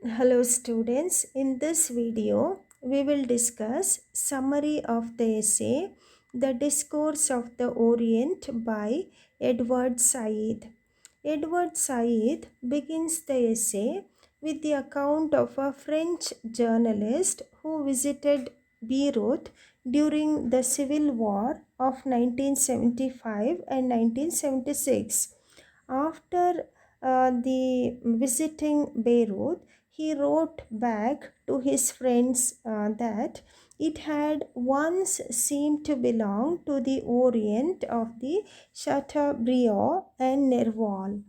Hello students, in this video we will discuss summary of the essay The Discourse of the Orient by Edward Said. Edward Said begins the essay with the account of a French journalist who visited Beirut during the Civil War of 1975 and 1976. After the visiting Beirut, he wrote back to his friends that it had once seemed to belong to the Orient of the Chateaubriand and Nerval.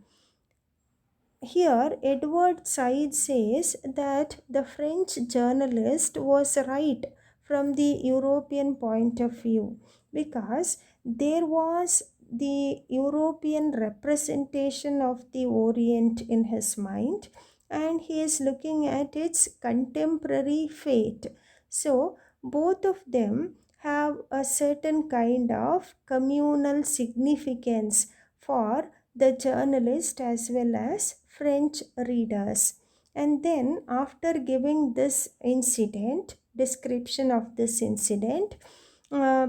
Here, Edward Said says that the French journalist was right from the European point of view because there was the European representation of the Orient in his mind and he is looking at its contemporary fate. So, both of them have a certain kind of communal significance for the journalist as well as French readers. And then, after giving this incident, description of this incident, uh,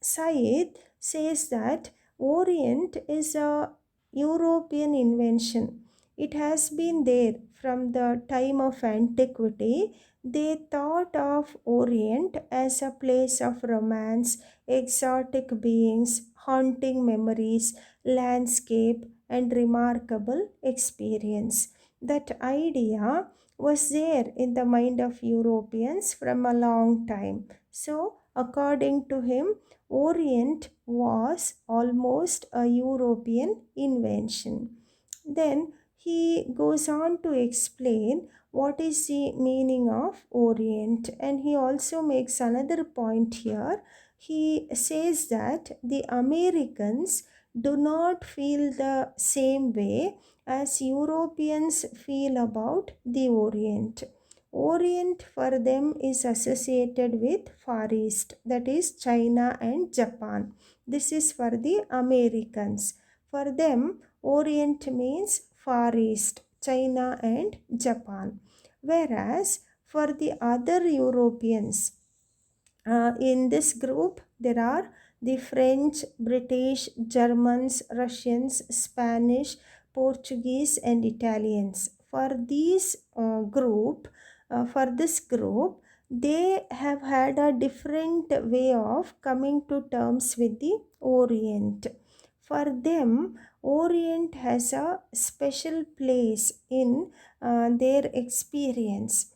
Said says that Orient is a European invention. It has been there from the time of antiquity. They thought of Orient as a place of romance, exotic beings, haunting memories, landscape, and remarkable experience. That idea was there in the mind of Europeans from a long time. So, according to him, Orient was almost a European invention. Then he goes on to explain what is the meaning of Orient, and he also makes another point here. He says that the Americans do not feel the same way as Europeans feel about the Orient. Orient for them is associated with Far East, that is China and Japan. This is for the Americans. For them, Orient means Far East, China and Japan. Whereas for the other Europeans, in this group, there are the French, British, Germans, Russians, Spanish, Portuguese, and Italians. For this group, they have had a different way of coming to terms with the Orient. For them, Orient has a special place in their experience.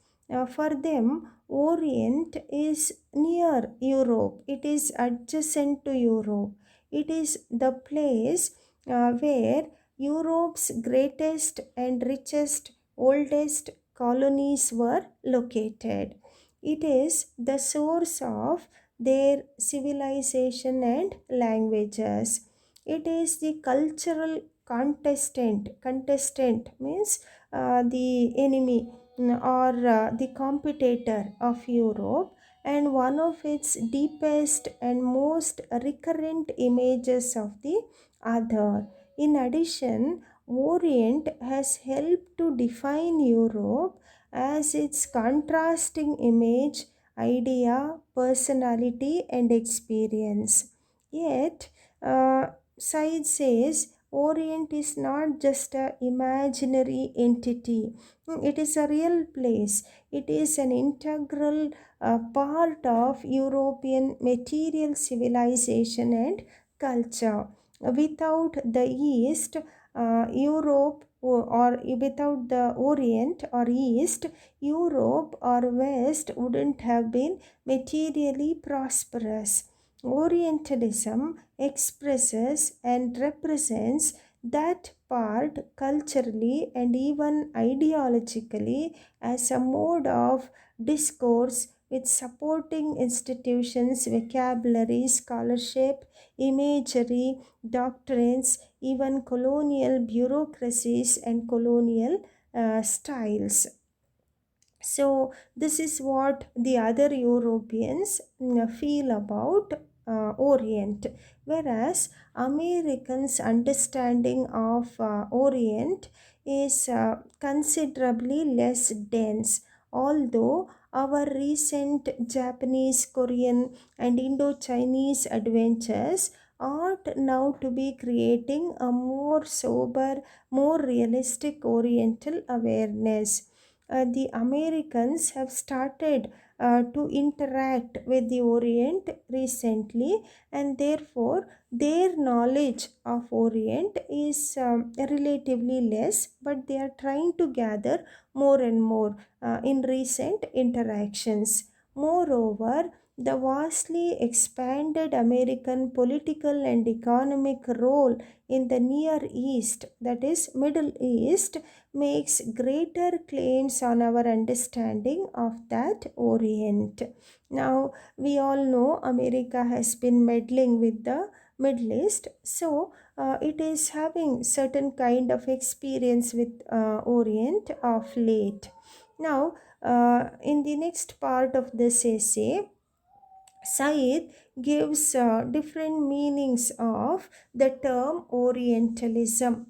For them, Orient is near Europe, it is adjacent to Europe. It is the place where Europe's greatest and richest, oldest colonies were located. It is the source of their civilization and languages. It is the cultural contestant means the enemy or the competitor of Europe, and one of its deepest and most recurrent images of the other. In addition, Orient has helped to define Europe as its contrasting image, idea, personality, and experience. Yet, Said says Orient is not just an imaginary entity, it is a real place. It is an integral part of European material civilization and culture. Without the East, Europe or without the Orient or East, Europe or West wouldn't have been materially prosperous. Orientalism expresses and represents that part culturally and even ideologically as a mode of discourse with supporting institutions, vocabulary, scholarship, imagery, doctrines, even colonial bureaucracies and colonial styles. So, this is what the other Europeans feel about Orient, whereas Americans' understanding of Orient is considerably less dense, although our recent Japanese, Korean, and Indo Chinese adventures ought now to be creating a more sober, more realistic Oriental awareness. The Americans have started to interact with the Orient recently, and therefore their knowledge of Orient is relatively less, but they are trying to gather more and more in recent interactions. Moreover, the vastly expanded American political and economic role in the Near East, that is, Middle East, makes greater claims on our understanding of that Orient. Now, we all know America has been meddling with the Middle East, so it is having certain kind of experience with Orient of late. Now, in the next part of this essay, Said gives different meanings of the term Orientalism.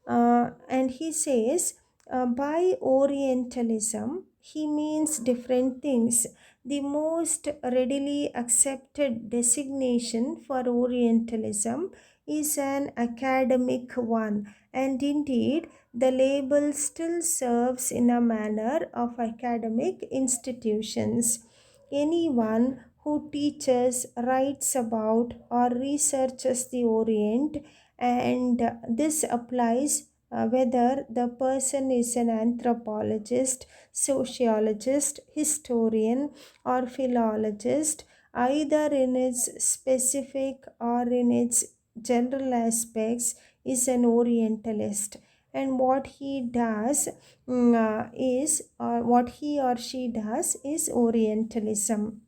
And he says, by Orientalism, he means different things. The most readily accepted designation for Orientalism is an academic one, and indeed, the label still serves in a manner of academic institutions. Anyone who teaches, writes about, or researches the Orient, and this applies whether the person is an anthropologist, sociologist, historian, or philologist, either in its specific or in its general aspects, is an Orientalist. And what he does is, or what he or she does, is Orientalism.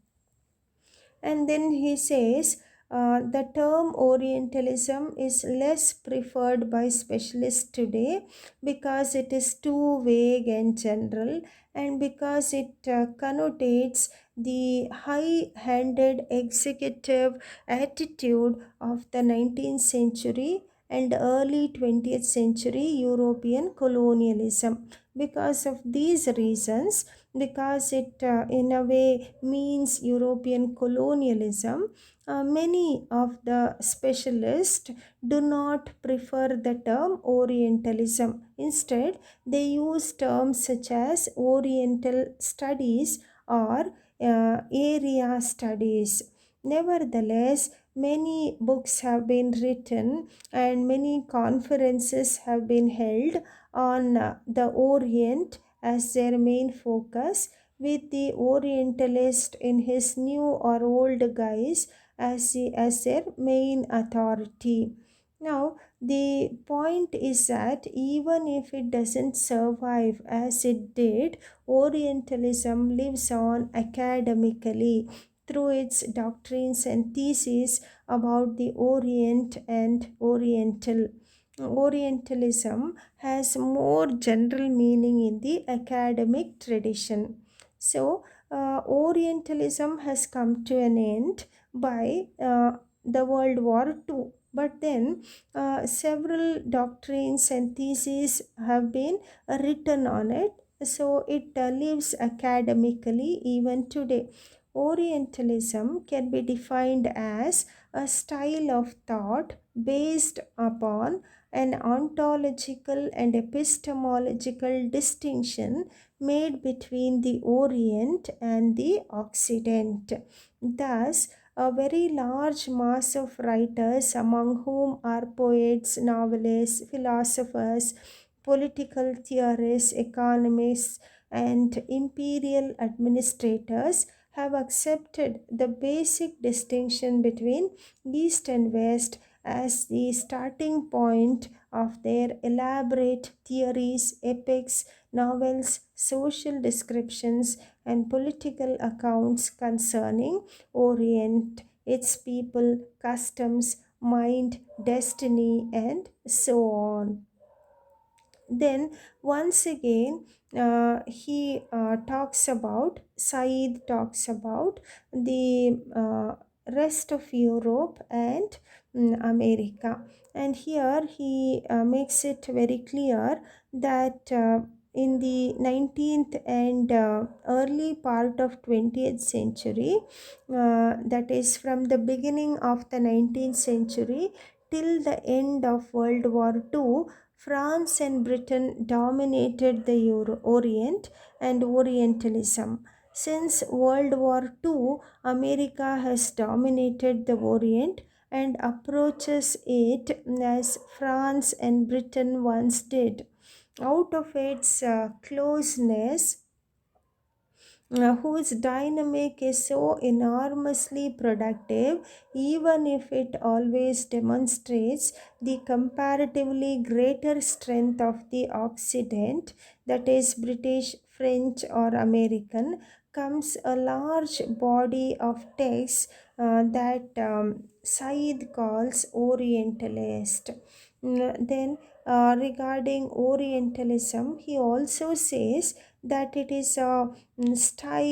And then he says the term Orientalism is less preferred by specialists today because it is too vague and general, and because it connotates the high handed executive attitude of the 19th century and early 20th century European colonialism. Because of these reasons, because it in a way means European colonialism, many of the specialists do not prefer the term Orientalism. Instead, they use terms such as Oriental studies or area studies. Nevertheless, many books have been written and many conferences have been held on the Orient as their main focus, with the Orientalist in his new or old guise as their main authority. Now, the point is that even if it doesn't survive as it did, Orientalism lives on academically through its doctrines and theses about the Orient and Oriental. Orientalism has more general meaning in the academic tradition. So, Orientalism has come to an end by the World War II. But then, several doctrines and theses have been written on it, so it lives academically even today. Orientalism can be defined as a style of thought based upon an ontological and epistemological distinction made between the Orient and the Occident. Thus, a very large mass of writers, among whom are poets, novelists, philosophers, political theorists, economists, and imperial administrators, have accepted the basic distinction between East and West as the starting point of their elaborate theories, epics, novels, social descriptions, and political accounts concerning Orient, its people, customs, mind, destiny, and so on. Then once again, he talks about, Said talks about the rest of Europe and America. And here he makes it very clear that in the 19th and early part of 20th century, that is from the beginning of the 19th century till the end of World War II, France and Britain dominated the Orient and Orientalism. Since World War II, America has dominated the Orient and approaches it as France and Britain once did. Out of its closeness, whose dynamic is so enormously productive, even if it always demonstrates the comparatively greater strength of the Occident, that is, British, French, or American, comes a large body of texts that Said calls Orientalist. Then, regarding Orientalism, he also says that it is a style